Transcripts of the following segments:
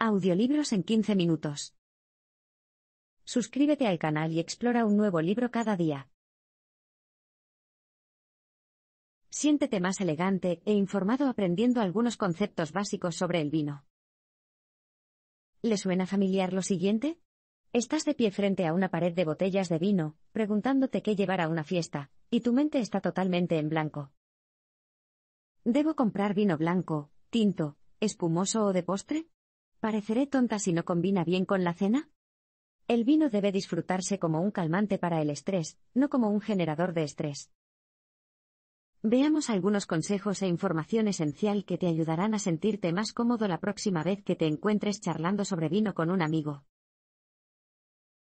Audiolibros en 15 minutos. Suscríbete al canal y explora un nuevo libro cada día. Siéntete más elegante e informado aprendiendo algunos conceptos básicos sobre el vino. ¿Le suena familiar lo siguiente? Estás de pie frente a una pared de botellas de vino, preguntándote qué llevar a una fiesta, y tu mente está totalmente en blanco. ¿Debo comprar vino blanco, tinto, espumoso o de postre? ¿Pareceré tonta si no combina bien con la cena? El vino debe disfrutarse como un calmante para el estrés, no como un generador de estrés. Veamos algunos consejos e información esencial que te ayudarán a sentirte más cómodo la próxima vez que te encuentres charlando sobre vino con un amigo.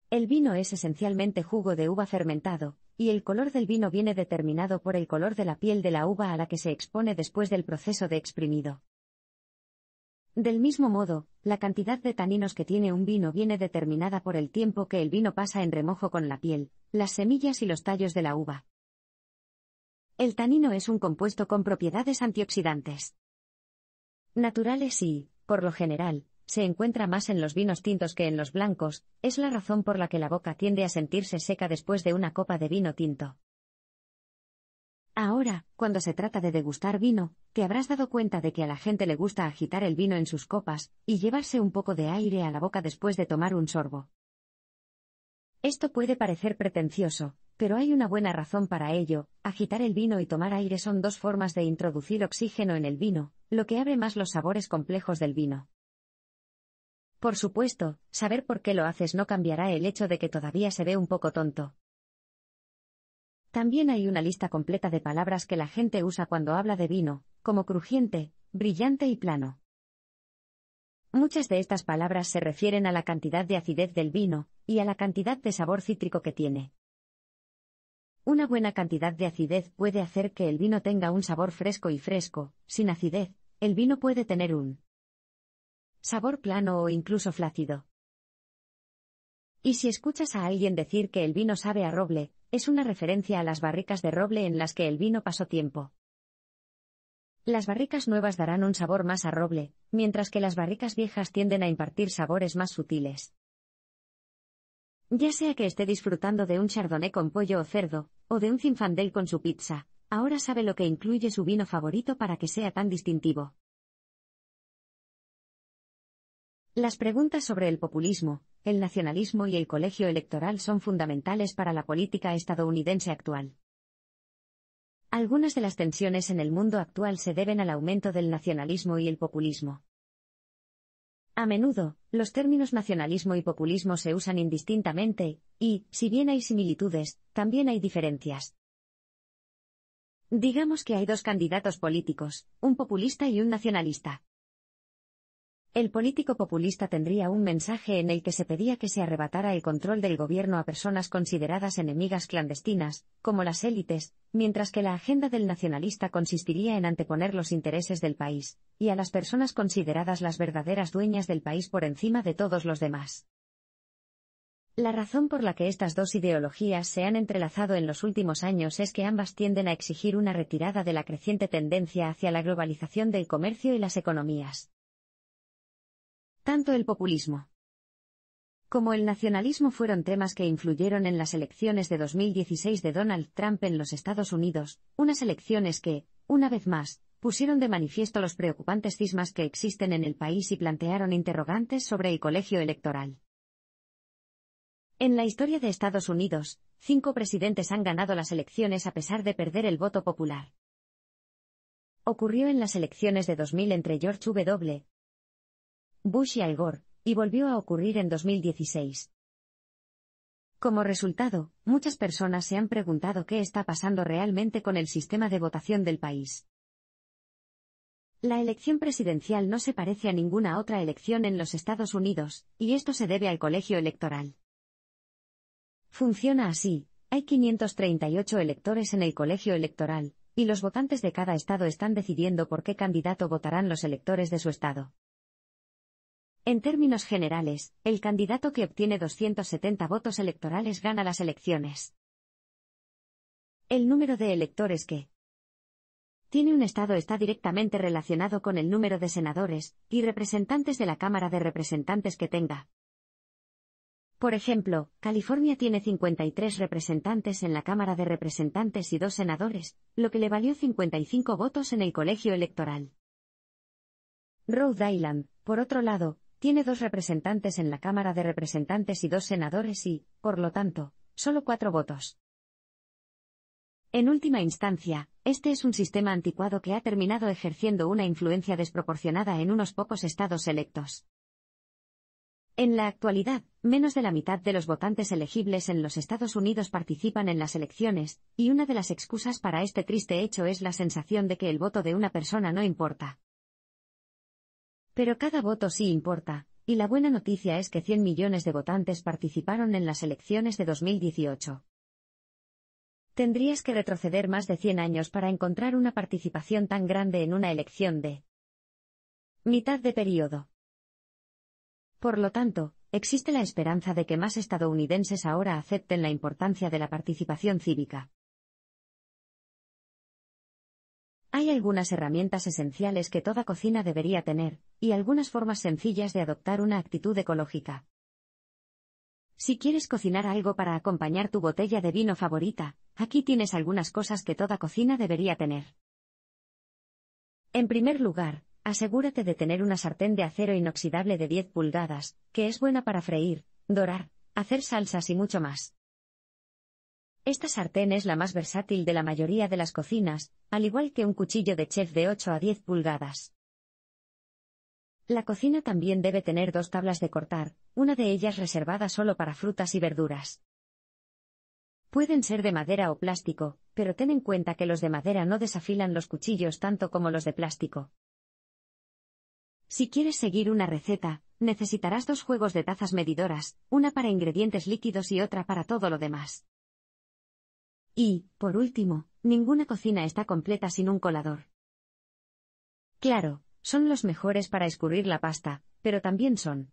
El vino es esencialmente jugo de uva fermentado, y el color del vino viene determinado por el color de la piel de la uva a la que se expone después del proceso de exprimido. Del mismo modo, la cantidad de taninos que tiene un vino viene determinada por el tiempo que el vino pasa en remojo con la piel, las semillas y los tallos de la uva. El tanino es un compuesto con propiedades antioxidantes naturales y, por lo general, se encuentra más en los vinos tintos que en los blancos, es la razón por la que la boca tiende a sentirse seca después de una copa de vino tinto. Ahora, cuando se trata de degustar vino, te habrás dado cuenta de que a la gente le gusta agitar el vino en sus copas, y llevarse un poco de aire a la boca después de tomar un sorbo. Esto puede parecer pretencioso, pero hay una buena razón para ello. Agitar el vino y tomar aire son dos formas de introducir oxígeno en el vino, lo que abre más los sabores complejos del vino. Por supuesto, saber por qué lo haces no cambiará el hecho de que todavía se ve un poco tonto. También hay una lista completa de palabras que la gente usa cuando habla de vino, como crujiente, brillante y plano. Muchas de estas palabras se refieren a la cantidad de acidez del vino, y a la cantidad de sabor cítrico que tiene. Una buena cantidad de acidez puede hacer que el vino tenga un sabor fresco y fresco. Sin acidez, el vino puede tener un sabor plano o incluso flácido. Y si escuchas a alguien decir que el vino sabe a roble, es una referencia a las barricas de roble en las que el vino pasó tiempo. Las barricas nuevas darán un sabor más a roble, mientras que las barricas viejas tienden a impartir sabores más sutiles. Ya sea que esté disfrutando de un chardonnay con pollo o cerdo, o de un zinfandel con su pizza, ahora sabe lo que incluye su vino favorito para que sea tan distintivo. Las preguntas sobre el populismo, el nacionalismo y el colegio electoral son fundamentales para la política estadounidense actual. Algunas de las tensiones en el mundo actual se deben al aumento del nacionalismo y el populismo. A menudo, los términos nacionalismo y populismo se usan indistintamente, y, si bien hay similitudes, también hay diferencias. Digamos que hay dos candidatos políticos, un populista y un nacionalista. El político populista tendría un mensaje en el que se pedía que se arrebatara el control del gobierno a personas consideradas enemigas clandestinas, como las élites, mientras que la agenda del nacionalista consistiría en anteponer los intereses del país, y a las personas consideradas las verdaderas dueñas del país por encima de todos los demás. La razón por la que estas dos ideologías se han entrelazado en los últimos años es que ambas tienden a exigir una retirada de la creciente tendencia hacia la globalización del comercio y las economías. Tanto el populismo como el nacionalismo fueron temas que influyeron en las elecciones de 2016 de Donald Trump en los Estados Unidos, unas elecciones que, una vez más, pusieron de manifiesto los preocupantes cismas que existen en el país y plantearon interrogantes sobre el colegio electoral. En la historia de Estados Unidos, 5 presidentes han ganado las elecciones a pesar de perder el voto popular. Ocurrió en las elecciones de 2000 entre George W. Bush y Al Gore, y volvió a ocurrir en 2016. Como resultado, muchas personas se han preguntado qué está pasando realmente con el sistema de votación del país. La elección presidencial no se parece a ninguna otra elección en los Estados Unidos, y esto se debe al colegio electoral. Funciona así: hay 538 electores en el colegio electoral, y los votantes de cada estado están decidiendo por qué candidato votarán los electores de su estado. En términos generales, el candidato que obtiene 270 votos electorales gana las elecciones. El número de electores que tiene un estado está directamente relacionado con el número de senadores y representantes de la Cámara de Representantes que tenga. Por ejemplo, California tiene 53 representantes en la Cámara de Representantes y 2 senadores, lo que le valió 55 votos en el colegio electoral. Rhode Island, por otro lado, tiene 2 representantes en la Cámara de Representantes y 2 senadores y, por lo tanto, solo 4 votos. En última instancia, este es un sistema anticuado que ha terminado ejerciendo una influencia desproporcionada en unos pocos estados electos. En la actualidad, menos de la mitad de los votantes elegibles en los Estados Unidos participan en las elecciones, y una de las excusas para este triste hecho es la sensación de que el voto de una persona no importa. Pero cada voto sí importa, y la buena noticia es que 100 millones de votantes participaron en las elecciones de 2018. Tendrías que retroceder más de 100 años para encontrar una participación tan grande en una elección de mitad de periodo. Por lo tanto, existe la esperanza de que más estadounidenses ahora acepten la importancia de la participación cívica. Hay algunas herramientas esenciales que toda cocina debería tener, y algunas formas sencillas de adoptar una actitud ecológica. Si quieres cocinar algo para acompañar tu botella de vino favorita, aquí tienes algunas cosas que toda cocina debería tener. En primer lugar, asegúrate de tener una sartén de acero inoxidable de 10 pulgadas, que es buena para freír, dorar, hacer salsas y mucho más. Esta sartén es la más versátil de la mayoría de las cocinas, al igual que un cuchillo de chef de 8 a 10 pulgadas. La cocina también debe tener 2 tablas de cortar, una de ellas reservada solo para frutas y verduras. Pueden ser de madera o plástico, pero ten en cuenta que los de madera no desafilan los cuchillos tanto como los de plástico. Si quieres seguir una receta, necesitarás 2 juegos de tazas medidoras, una para ingredientes líquidos y otra para todo lo demás. Y, por último, ninguna cocina está completa sin un colador. Claro, son los mejores para escurrir la pasta, pero también son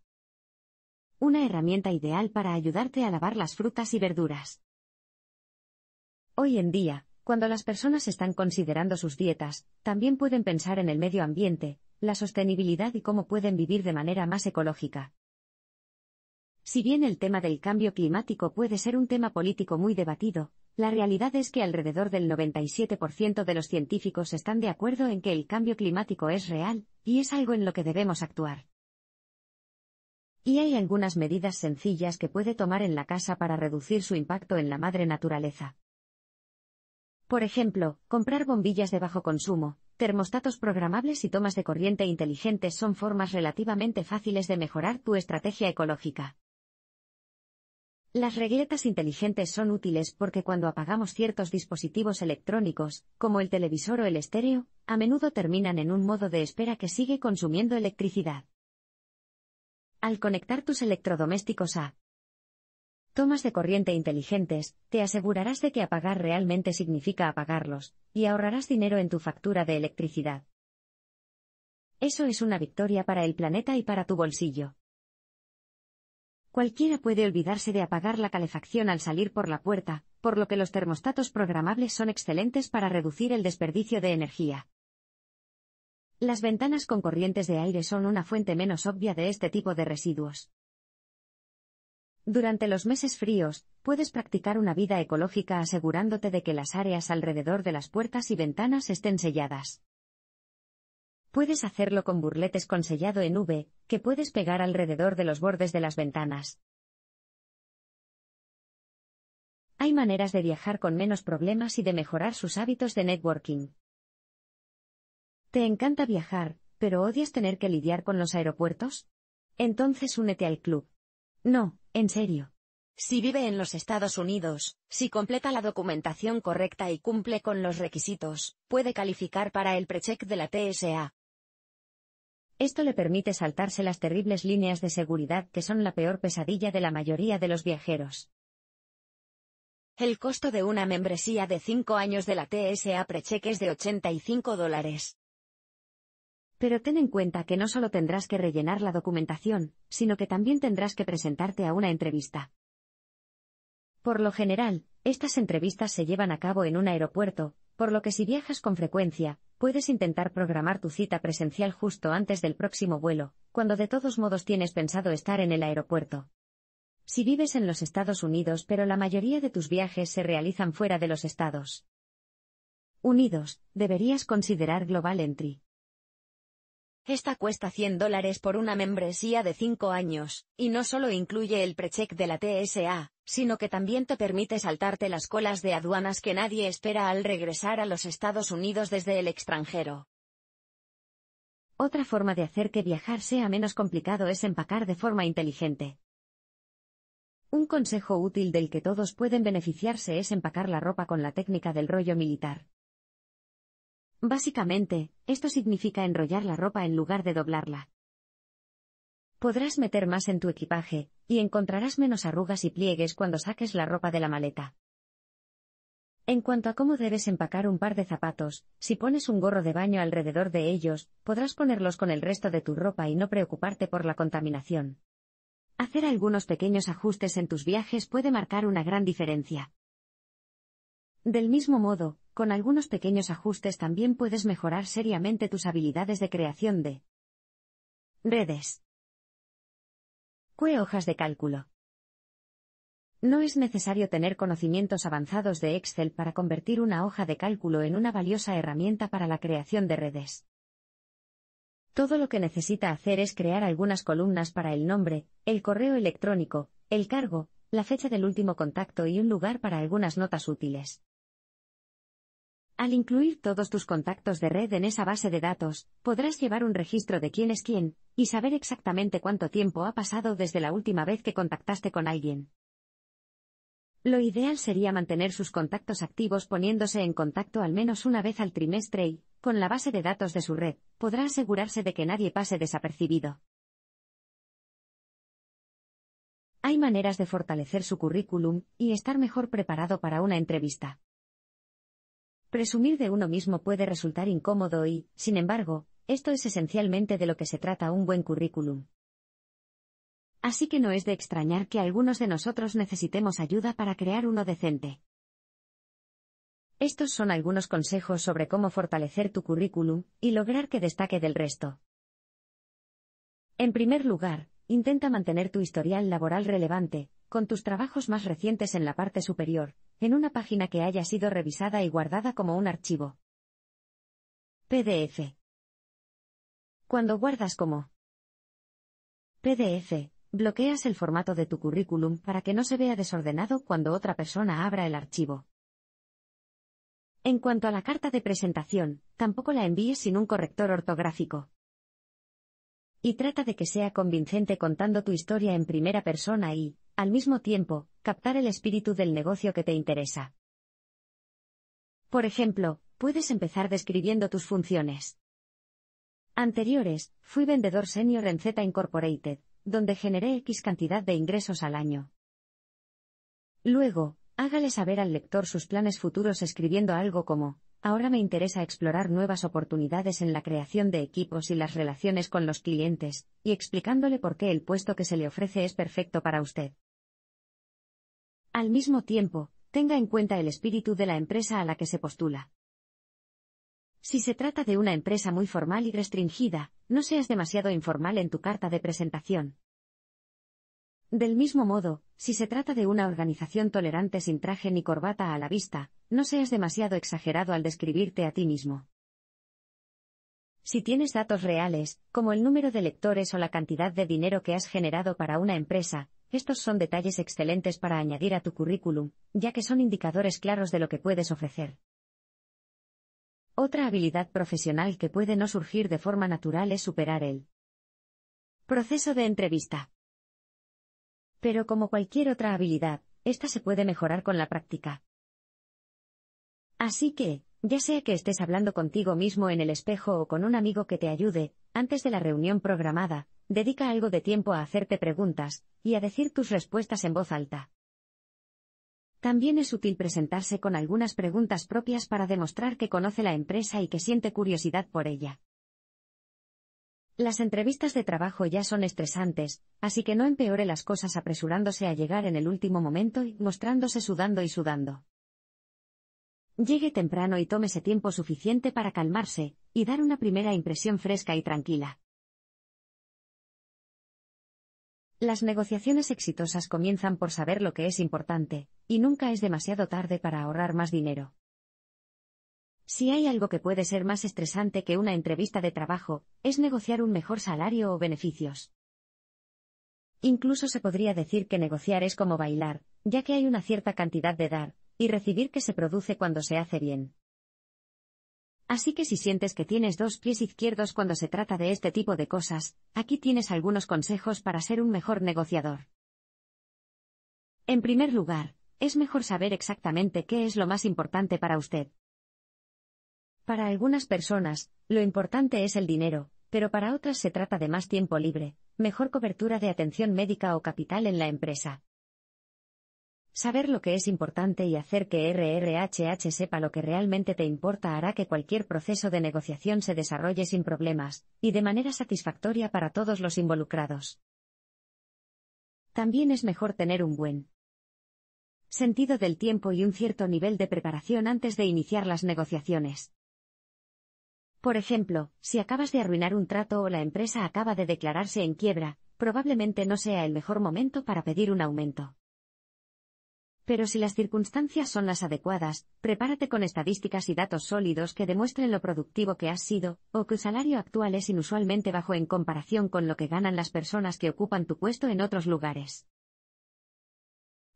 una herramienta ideal para ayudarte a lavar las frutas y verduras. Hoy en día, cuando las personas están considerando sus dietas, también pueden pensar en el medio ambiente, la sostenibilidad y cómo pueden vivir de manera más ecológica. Si bien el tema del cambio climático puede ser un tema político muy debatido, la realidad es que alrededor del 97% de los científicos están de acuerdo en que el cambio climático es real, y es algo en lo que debemos actuar. Y hay algunas medidas sencillas que puede tomar en la casa para reducir su impacto en la madre naturaleza. Por ejemplo, comprar bombillas de bajo consumo, termostatos programables y tomas de corriente inteligentes son formas relativamente fáciles de mejorar tu estrategia ecológica. Las regletas inteligentes son útiles porque cuando apagamos ciertos dispositivos electrónicos, como el televisor o el estéreo, a menudo terminan en un modo de espera que sigue consumiendo electricidad. Al conectar tus electrodomésticos a tomas de corriente inteligentes, te asegurarás de que apagar realmente significa apagarlos, y ahorrarás dinero en tu factura de electricidad. Eso es una victoria para el planeta y para tu bolsillo. Cualquiera puede olvidarse de apagar la calefacción al salir por la puerta, por lo que los termostatos programables son excelentes para reducir el desperdicio de energía. Las ventanas con corrientes de aire son una fuente menos obvia de este tipo de residuos. Durante los meses fríos, puedes practicar una vida ecológica asegurándote de que las áreas alrededor de las puertas y ventanas estén selladas. Puedes hacerlo con burletes con sellado en V, que puedes pegar alrededor de los bordes de las ventanas. Hay maneras de viajar con menos problemas y de mejorar sus hábitos de networking. ¿Te encanta viajar, pero odias tener que lidiar con los aeropuertos? Entonces únete al club. No, en serio. Si vive en los Estados Unidos, si completa la documentación correcta y cumple con los requisitos, puede calificar para el PreCheck de la TSA. Esto le permite saltarse las terribles líneas de seguridad que son la peor pesadilla de la mayoría de los viajeros. El costo de una membresía de 5 años de la TSA PreCheck es de $85. Pero ten en cuenta que no solo tendrás que rellenar la documentación, sino que también tendrás que presentarte a una entrevista. Por lo general, estas entrevistas se llevan a cabo en un aeropuerto, por lo que si viajas con frecuencia, puedes intentar programar tu cita presencial justo antes del próximo vuelo, cuando de todos modos tienes pensado estar en el aeropuerto. Si vives en los Estados Unidos pero la mayoría de tus viajes se realizan fuera de los Estados Unidos, deberías considerar Global Entry. Esta cuesta $100 por una membresía de 5 años, y no solo incluye el precheck de la TSA, sino que también te permite saltarte las colas de aduanas que nadie espera al regresar a los Estados Unidos desde el extranjero. Otra forma de hacer que viajar sea menos complicado es empacar de forma inteligente. Un consejo útil del que todos pueden beneficiarse es empacar la ropa con la técnica del rollo militar. Básicamente, esto significa enrollar la ropa en lugar de doblarla. Podrás meter más en tu equipaje, y encontrarás menos arrugas y pliegues cuando saques la ropa de la maleta. En cuanto a cómo debes empacar un par de zapatos, si pones un gorro de baño alrededor de ellos, podrás ponerlos con el resto de tu ropa y no preocuparte por la contaminación. Hacer algunos pequeños ajustes en tus viajes puede marcar una gran diferencia. Del mismo modo, con algunos pequeños ajustes también puedes mejorar seriamente tus habilidades de creación de redes. Hojas de cálculo. No es necesario tener conocimientos avanzados de Excel para convertir una hoja de cálculo en una valiosa herramienta para la creación de redes. Todo lo que necesita hacer es crear algunas columnas para el nombre, el correo electrónico, el cargo, la fecha del último contacto y un lugar para algunas notas útiles. Al incluir todos tus contactos de red en esa base de datos, podrás llevar un registro de quién es quién, y saber exactamente cuánto tiempo ha pasado desde la última vez que contactaste con alguien. Lo ideal sería mantener sus contactos activos poniéndose en contacto al menos una vez al trimestre y, con la base de datos de su red, podrá asegurarse de que nadie pase desapercibido. Hay maneras de fortalecer su currículum y estar mejor preparado para una entrevista. Presumir de uno mismo puede resultar incómodo y, sin embargo, esto es esencialmente de lo que se trata un buen currículum. Así que no es de extrañar que algunos de nosotros necesitemos ayuda para crear uno decente. Estos son algunos consejos sobre cómo fortalecer tu currículum y lograr que destaque del resto. En primer lugar, intenta mantener tu historial laboral relevante, con tus trabajos más recientes en la parte superior, en una página que haya sido revisada y guardada como un archivo PDF. Cuando guardas como PDF, bloqueas el formato de tu currículum para que no se vea desordenado cuando otra persona abra el archivo. En cuanto a la carta de presentación, tampoco la envíes sin un corrector ortográfico. Y trata de que sea convincente contando tu historia en primera persona y, al mismo tiempo, captar el espíritu del negocio que te interesa. Por ejemplo, puedes empezar describiendo tus funciones anteriores. Fui vendedor senior en Z Incorporated, donde generé X cantidad de ingresos al año. Luego, hágale saber al lector sus planes futuros escribiendo algo como: ahora me interesa explorar nuevas oportunidades en la creación de equipos y las relaciones con los clientes, y explicándole por qué el puesto que se le ofrece es perfecto para usted. Al mismo tiempo, tenga en cuenta el espíritu de la empresa a la que se postula. Si se trata de una empresa muy formal y restringida, no seas demasiado informal en tu carta de presentación. Del mismo modo, si se trata de una organización tolerante sin traje ni corbata a la vista, no seas demasiado exagerado al describirte a ti mismo. Si tienes datos reales, como el número de lectores o la cantidad de dinero que has generado para una empresa, estos son detalles excelentes para añadir a tu currículum, ya que son indicadores claros de lo que puedes ofrecer. Otra habilidad profesional que puede no surgir de forma natural es superar el proceso de entrevista. Pero como cualquier otra habilidad, esta se puede mejorar con la práctica. Así que, ya sea que estés hablando contigo mismo en el espejo o con un amigo que te ayude, antes de la reunión programada, dedica algo de tiempo a hacerte preguntas, y a decir tus respuestas en voz alta. También es útil presentarse con algunas preguntas propias para demostrar que conoce la empresa y que siente curiosidad por ella. Las entrevistas de trabajo ya son estresantes, así que no empeore las cosas apresurándose a llegar en el último momento y mostrándose sudando y sudando. Llegue temprano y tómese tiempo suficiente para calmarse y dar una primera impresión fresca y tranquila. Las negociaciones exitosas comienzan por saber lo que es importante, y nunca es demasiado tarde para ahorrar más dinero. Si hay algo que puede ser más estresante que una entrevista de trabajo, es negociar un mejor salario o beneficios. Incluso se podría decir que negociar es como bailar, ya que hay una cierta cantidad de dar y recibir que se produce cuando se hace bien. Así que si sientes que tienes dos pies izquierdos cuando se trata de este tipo de cosas, aquí tienes algunos consejos para ser un mejor negociador. En primer lugar, es mejor saber exactamente qué es lo más importante para usted. Para algunas personas, lo importante es el dinero, pero para otras se trata de más tiempo libre, mejor cobertura de atención médica o capital en la empresa. Saber lo que es importante y hacer que RRHH sepa lo que realmente te importa hará que cualquier proceso de negociación se desarrolle sin problemas, y de manera satisfactoria para todos los involucrados. También es mejor tener un buen sentido del tiempo y un cierto nivel de preparación antes de iniciar las negociaciones. Por ejemplo, si acabas de arruinar un trato o la empresa acaba de declararse en quiebra, probablemente no sea el mejor momento para pedir un aumento. Pero si las circunstancias son las adecuadas, prepárate con estadísticas y datos sólidos que demuestren lo productivo que has sido, o que el salario actual es inusualmente bajo en comparación con lo que ganan las personas que ocupan tu puesto en otros lugares.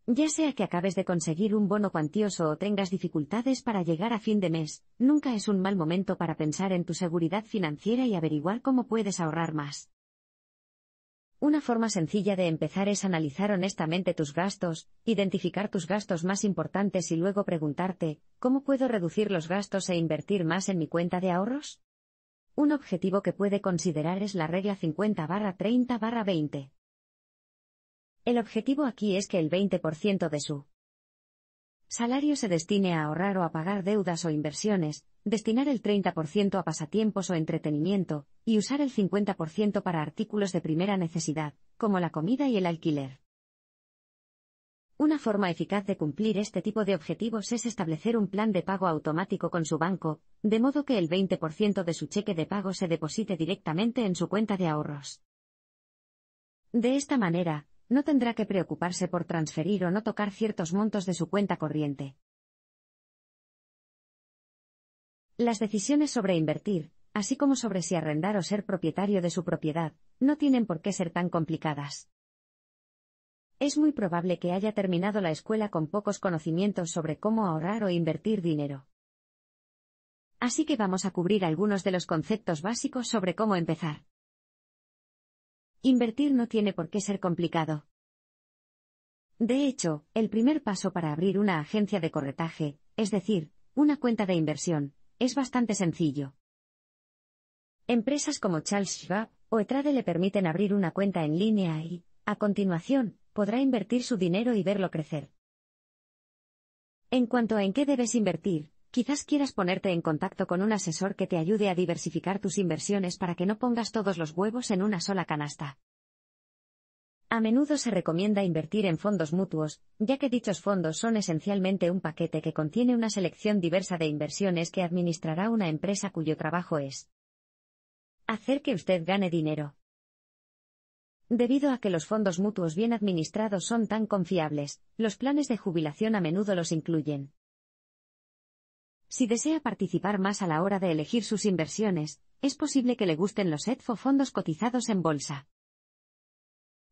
Ya sea que acabes de conseguir un bono cuantioso o tengas dificultades para llegar a fin de mes, nunca es un mal momento para pensar en tu seguridad financiera y averiguar cómo puedes ahorrar más. Una forma sencilla de empezar es analizar honestamente tus gastos, identificar tus gastos más importantes y luego preguntarte, ¿cómo puedo reducir los gastos e invertir más en mi cuenta de ahorros? Un objetivo que puede considerar es la regla 50/30/20. El objetivo aquí es que el 20% de su salario se destine a ahorrar o a pagar deudas o inversiones, destinar el 30% a pasatiempos o entretenimiento, y usar el 50% para artículos de primera necesidad, como la comida y el alquiler. Una forma eficaz de cumplir este tipo de objetivos es establecer un plan de pago automático con su banco, de modo que el 20% de su cheque de pago se deposite directamente en su cuenta de ahorros. De esta manera, no tendrá que preocuparse por transferir o no tocar ciertos montos de su cuenta corriente. Las decisiones sobre invertir, así como sobre si arrendar o ser propietario de su propiedad, no tienen por qué ser tan complicadas. Es muy probable que haya terminado la escuela con pocos conocimientos sobre cómo ahorrar o invertir dinero. Así que vamos a cubrir algunos de los conceptos básicos sobre cómo empezar. Invertir no tiene por qué ser complicado. De hecho, el primer paso para abrir una agencia de corretaje, es decir, una cuenta de inversión, es bastante sencillo. Empresas como Charles Schwab o E*TRADE le permiten abrir una cuenta en línea y, a continuación, podrá invertir su dinero y verlo crecer. En cuanto a en qué debes invertir, quizás quieras ponerte en contacto con un asesor que te ayude a diversificar tus inversiones para que no pongas todos los huevos en una sola canasta. A menudo se recomienda invertir en fondos mutuos, ya que dichos fondos son esencialmente un paquete que contiene una selección diversa de inversiones que administrará una empresa cuyo trabajo es hacer que usted gane dinero. Debido a que los fondos mutuos bien administrados son tan confiables, los planes de jubilación a menudo los incluyen. Si desea participar más a la hora de elegir sus inversiones, es posible que le gusten los ETF o fondos cotizados en bolsa.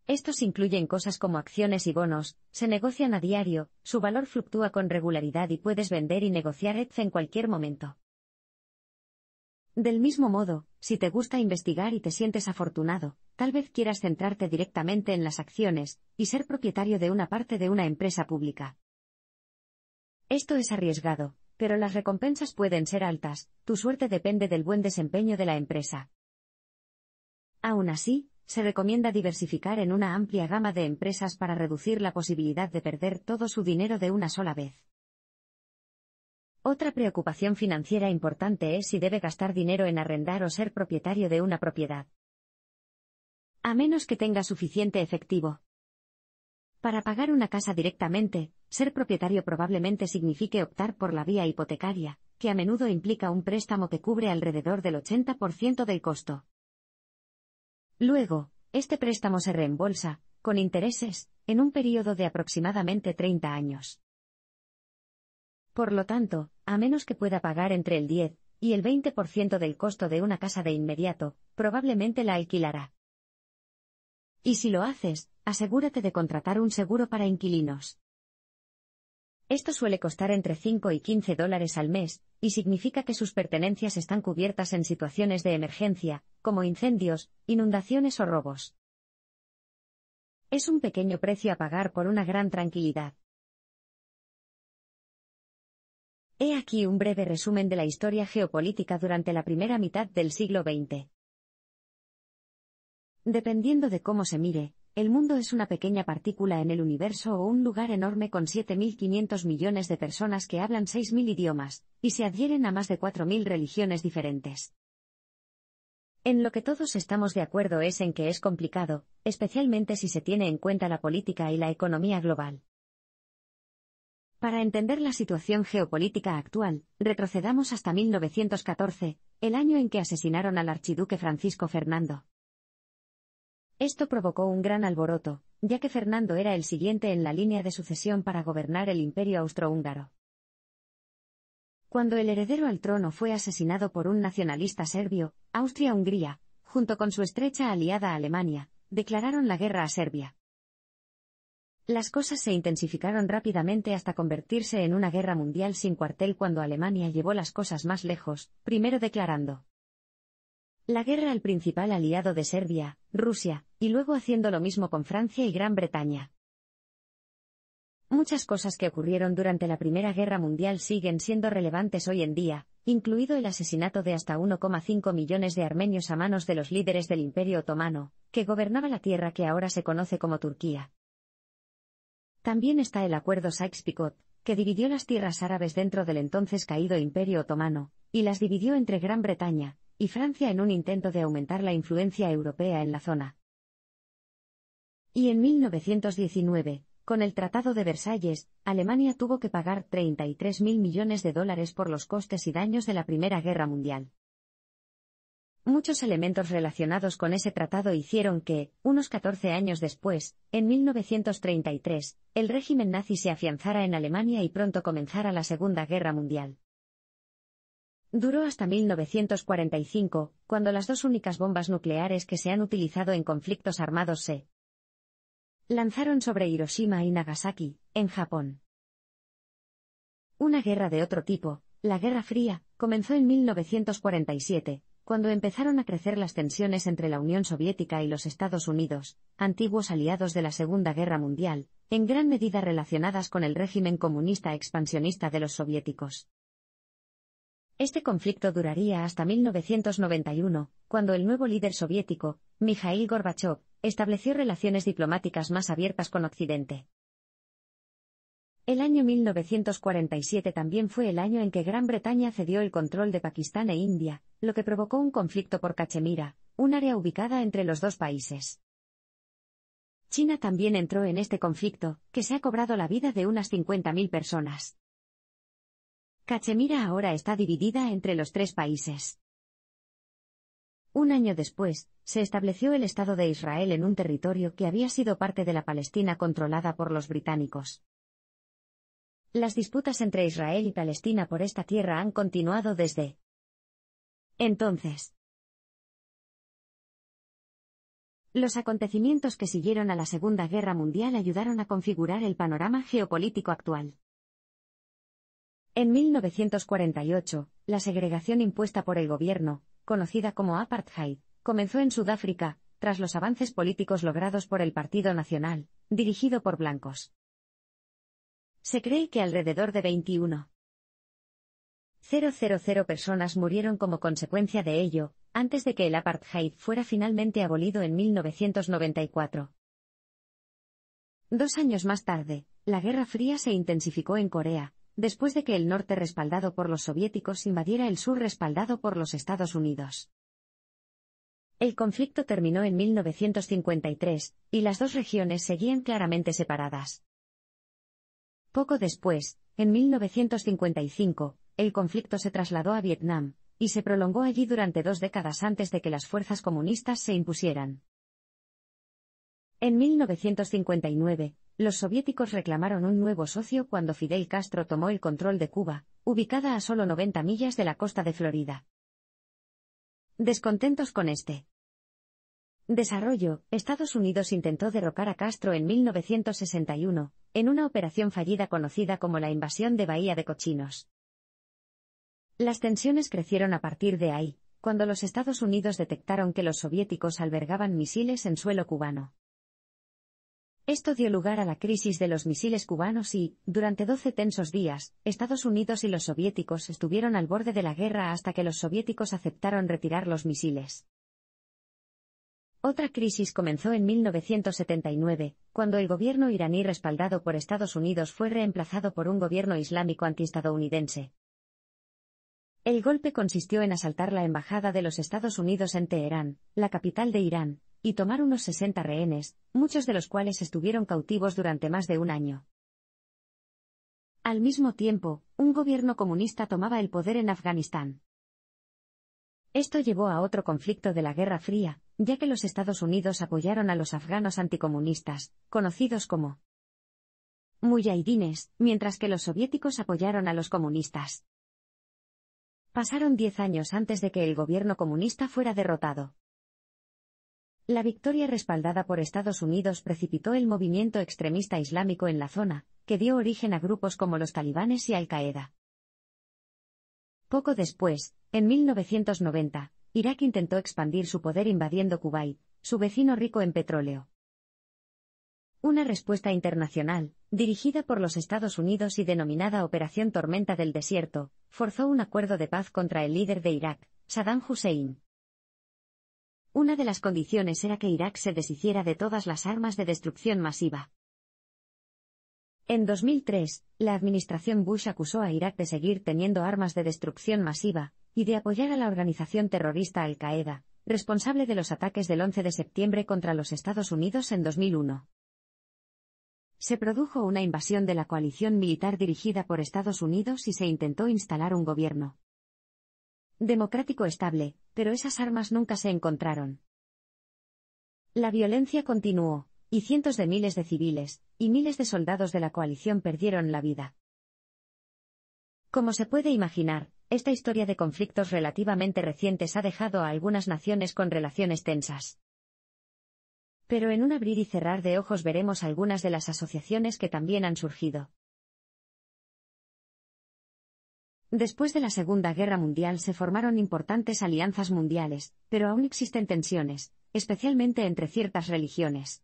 Estos incluyen cosas como acciones y bonos, se negocian a diario, su valor fluctúa con regularidad y puedes vender y negociar ETF en cualquier momento. Del mismo modo, si te gusta investigar y te sientes afortunado, tal vez quieras centrarte directamente en las acciones y ser propietario de una parte de una empresa pública. Esto es arriesgado, pero las recompensas pueden ser altas, tu suerte depende del buen desempeño de la empresa. Aún así, se recomienda diversificar en una amplia gama de empresas para reducir la posibilidad de perder todo su dinero de una sola vez. Otra preocupación financiera importante es si debe gastar dinero en arrendar o ser propietario de una propiedad. A menos que tenga suficiente efectivo. Para pagar una casa directamente, ser propietario probablemente signifique optar por la vía hipotecaria, que a menudo implica un préstamo que cubre alrededor del 80% del costo. Luego, este préstamo se reembolsa, con intereses, en un período de aproximadamente 30 años. Por lo tanto, a menos que pueda pagar entre el 10 y el 20% del costo de una casa de inmediato, probablemente la alquilará. Y si lo haces, asegúrate de contratar un seguro para inquilinos. Esto suele costar entre $5 y $15 al mes, y significa que sus pertenencias están cubiertas en situaciones de emergencia, como incendios, inundaciones o robos. Es un pequeño precio a pagar por una gran tranquilidad. He aquí un breve resumen de la historia geopolítica durante la primera mitad del siglo XX. Dependiendo de cómo se mire, el mundo es una pequeña partícula en el universo o un lugar enorme con 7.500 millones de personas que hablan 6.000 idiomas, y se adhieren a más de 4.000 religiones diferentes. En lo que todos estamos de acuerdo es en que es complicado, especialmente si se tiene en cuenta la política y la economía global. Para entender la situación geopolítica actual, retrocedamos hasta 1914, el año en que asesinaron al archiduque Francisco Fernando. Esto provocó un gran alboroto, ya que Fernando era el siguiente en la línea de sucesión para gobernar el Imperio austrohúngaro. Cuando el heredero al trono fue asesinado por un nacionalista serbio, Austria-Hungría, junto con su estrecha aliada Alemania, declararon la guerra a Serbia. Las cosas se intensificaron rápidamente hasta convertirse en una guerra mundial sin cuartel cuando Alemania llevó las cosas más lejos, primero declarando la guerra al principal aliado de Serbia, Rusia, y luego haciendo lo mismo con Francia y Gran Bretaña. Muchas cosas que ocurrieron durante la Primera Guerra Mundial siguen siendo relevantes hoy en día, incluido el asesinato de hasta 1,5 millones de armenios a manos de los líderes del Imperio Otomano, que gobernaba la tierra que ahora se conoce como Turquía. También está el Acuerdo Sykes-Picot, que dividió las tierras árabes dentro del entonces caído Imperio Otomano, y las dividió entre Gran Bretaña y Francia en un intento de aumentar la influencia europea en la zona. Y en 1919, con el Tratado de Versalles, Alemania tuvo que pagar $33.000 millones por los costes y daños de la Primera Guerra Mundial. Muchos elementos relacionados con ese tratado hicieron que, unos 14 años después, en 1933, el régimen nazi se afianzara en Alemania y pronto comenzara la Segunda Guerra Mundial. Duró hasta 1945, cuando las dos únicas bombas nucleares que se han utilizado en conflictos armados se lanzaron sobre Hiroshima y Nagasaki, en Japón. Una guerra de otro tipo, la Guerra Fría, comenzó en 1947, cuando empezaron a crecer las tensiones entre la Unión Soviética y los Estados Unidos, antiguos aliados de la Segunda Guerra Mundial, en gran medida relacionadas con el régimen comunista expansionista de los soviéticos. Este conflicto duraría hasta 1991, cuando el nuevo líder soviético, Mikhail Gorbachov, estableció relaciones diplomáticas más abiertas con Occidente. El año 1947 también fue el año en que Gran Bretaña cedió el control de Pakistán e India, lo que provocó un conflicto por Cachemira, un área ubicada entre los dos países. China también entró en este conflicto, que se ha cobrado la vida de unas 50.000 personas. Cachemira ahora está dividida entre los tres países. Un año después, se estableció el Estado de Israel en un territorio que había sido parte de la Palestina controlada por los británicos. Las disputas entre Israel y Palestina por esta tierra han continuado desde entonces. Los acontecimientos que siguieron a la Segunda Guerra Mundial ayudaron a configurar el panorama geopolítico actual. En 1948, la segregación impuesta por el gobierno, conocida como apartheid, comenzó en Sudáfrica, tras los avances políticos logrados por el Partido Nacional, dirigido por blancos. Se cree que alrededor de 21.000 personas murieron como consecuencia de ello, antes de que el apartheid fuera finalmente abolido en 1994. 2 años más tarde, la Guerra Fría se intensificó en Corea, después de que el norte respaldado por los soviéticos invadiera el sur respaldado por los Estados Unidos. El conflicto terminó en 1953, y las dos regiones seguían claramente separadas. Poco después, en 1955, el conflicto se trasladó a Vietnam, y se prolongó allí durante 2 décadas antes de que las fuerzas comunistas se impusieran. En 1959, los soviéticos reclamaron un nuevo socio cuando Fidel Castro tomó el control de Cuba, ubicada a solo 90 millas de la costa de Florida. Descontentos con este desarrollo, Estados Unidos intentó derrocar a Castro en 1961, en una operación fallida conocida como la invasión de Bahía de Cochinos. Las tensiones crecieron a partir de ahí, cuando los Estados Unidos detectaron que los soviéticos albergaban misiles en suelo cubano. Esto dio lugar a la crisis de los misiles cubanos y, durante 12 tensos días, Estados Unidos y los soviéticos estuvieron al borde de la guerra hasta que los soviéticos aceptaron retirar los misiles. Otra crisis comenzó en 1979, cuando el gobierno iraní respaldado por Estados Unidos fue reemplazado por un gobierno islámico antiestadounidense. El golpe consistió en asaltar la embajada de los Estados Unidos en Teherán, la capital de Irán, y tomar unos 60 rehenes, muchos de los cuales estuvieron cautivos durante más de un año. Al mismo tiempo, un gobierno comunista tomaba el poder en Afganistán. Esto llevó a otro conflicto de la Guerra Fría, ya que los Estados Unidos apoyaron a los afganos anticomunistas, conocidos como muyahidines, mientras que los soviéticos apoyaron a los comunistas. Pasaron 10 años antes de que el gobierno comunista fuera derrotado. La victoria respaldada por Estados Unidos precipitó el movimiento extremista islámico en la zona, que dio origen a grupos como los talibanes y Al-Qaeda. Poco después, en 1990, Irak intentó expandir su poder invadiendo Kuwait, su vecino rico en petróleo. Una respuesta internacional, dirigida por los Estados Unidos y denominada Operación Tormenta del Desierto, forzó un acuerdo de paz contra el líder de Irak, Saddam Hussein. Una de las condiciones era que Irak se deshiciera de todas las armas de destrucción masiva. En 2003, la administración Bush acusó a Irak de seguir teniendo armas de destrucción masiva, y de apoyar a la organización terrorista Al-Qaeda, responsable de los ataques del 11 de septiembre contra los Estados Unidos en 2001. Se produjo una invasión de la coalición militar dirigida por Estados Unidos y se intentó instalar un gobierno democrático estable, pero esas armas nunca se encontraron. La violencia continuó, y cientos de miles de civiles, y miles de soldados de la coalición perdieron la vida. Como se puede imaginar, esta historia de conflictos relativamente recientes ha dejado a algunas naciones con relaciones tensas. Pero en un abrir y cerrar de ojos veremos algunas de las asociaciones que también han surgido. Después de la Segunda Guerra Mundial se formaron importantes alianzas mundiales, pero aún existen tensiones, especialmente entre ciertas religiones.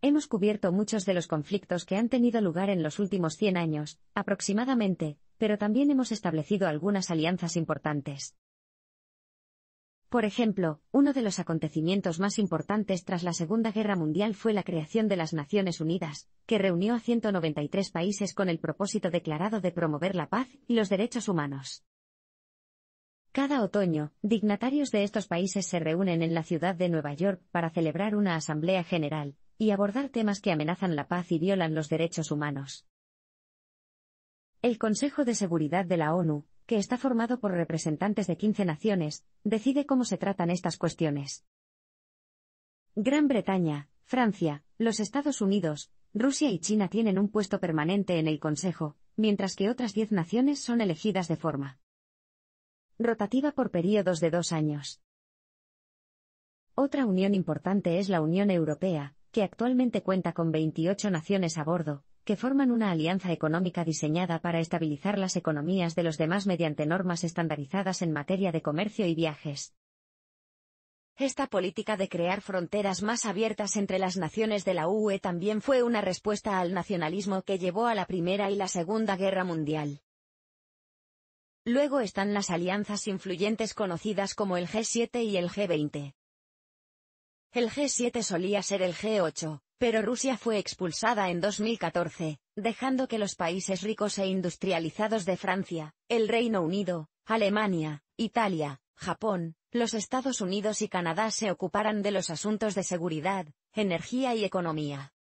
Hemos cubierto muchos de los conflictos que han tenido lugar en los últimos 100 años, aproximadamente, pero también hemos establecido algunas alianzas importantes. Por ejemplo, uno de los acontecimientos más importantes tras la Segunda Guerra Mundial fue la creación de las Naciones Unidas, que reunió a 193 países con el propósito declarado de promover la paz y los derechos humanos. Cada otoño, dignatarios de estos países se reúnen en la ciudad de Nueva York para celebrar una asamblea general y abordar temas que amenazan la paz y violan los derechos humanos. El Consejo de Seguridad de la ONU, que está formado por representantes de 15 naciones, decide cómo se tratan estas cuestiones. Gran Bretaña, Francia, los Estados Unidos, Rusia y China tienen un puesto permanente en el Consejo, mientras que otras 10 naciones son elegidas de forma rotativa por períodos de 2 años. Otra unión importante es la Unión Europea, que actualmente cuenta con 28 naciones a bordo, que forman una alianza económica diseñada para estabilizar las economías de los demás mediante normas estandarizadas en materia de comercio y viajes. Esta política de crear fronteras más abiertas entre las naciones de la UE también fue una respuesta al nacionalismo que llevó a la Primera y la Segunda Guerra Mundial. Luego están las alianzas influyentes conocidas como el G7 y el G20. El G7 solía ser el G8. Pero Rusia fue expulsada en 2014, dejando que los países ricos e industrializados de Francia, el Reino Unido, Alemania, Italia, Japón, los Estados Unidos y Canadá se ocuparan de los asuntos de seguridad, energía y economía.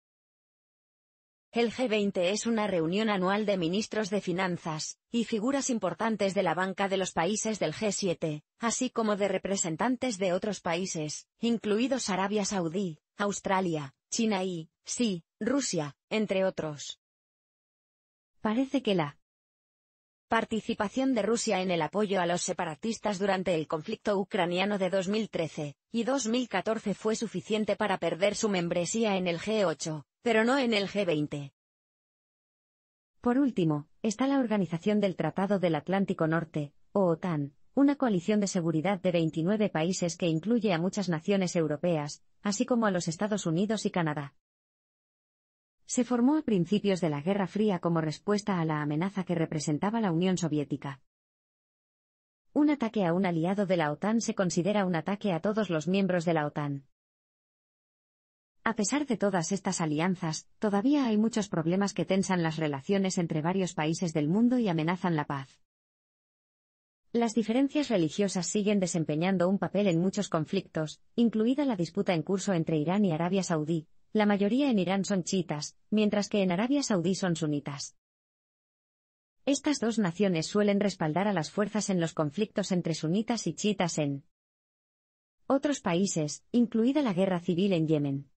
El G20 es una reunión anual de ministros de finanzas, y figuras importantes de la banca de los países del G7, así como de representantes de otros países, incluidos Arabia Saudí, Australia, China y, sí, Rusia, entre otros. Parece que la participación de Rusia en el apoyo a los separatistas durante el conflicto ucraniano de 2013 y 2014 fue suficiente para perder su membresía en el G8, pero no en el G20. Por último, está la Organización del Tratado del Atlántico Norte, o OTAN, una coalición de seguridad de 29 países que incluye a muchas naciones europeas, así como a los Estados Unidos y Canadá. Se formó a principios de la Guerra Fría como respuesta a la amenaza que representaba la Unión Soviética. Un ataque a un aliado de la OTAN se considera un ataque a todos los miembros de la OTAN. A pesar de todas estas alianzas, todavía hay muchos problemas que tensan las relaciones entre varios países del mundo y amenazan la paz. Las diferencias religiosas siguen desempeñando un papel en muchos conflictos, incluida la disputa en curso entre Irán y Arabia Saudí. La mayoría en Irán son chiitas, mientras que en Arabia Saudí son sunitas. Estas dos naciones suelen respaldar a las fuerzas en los conflictos entre sunitas y chiitas en otros países, incluida la guerra civil en Yemen.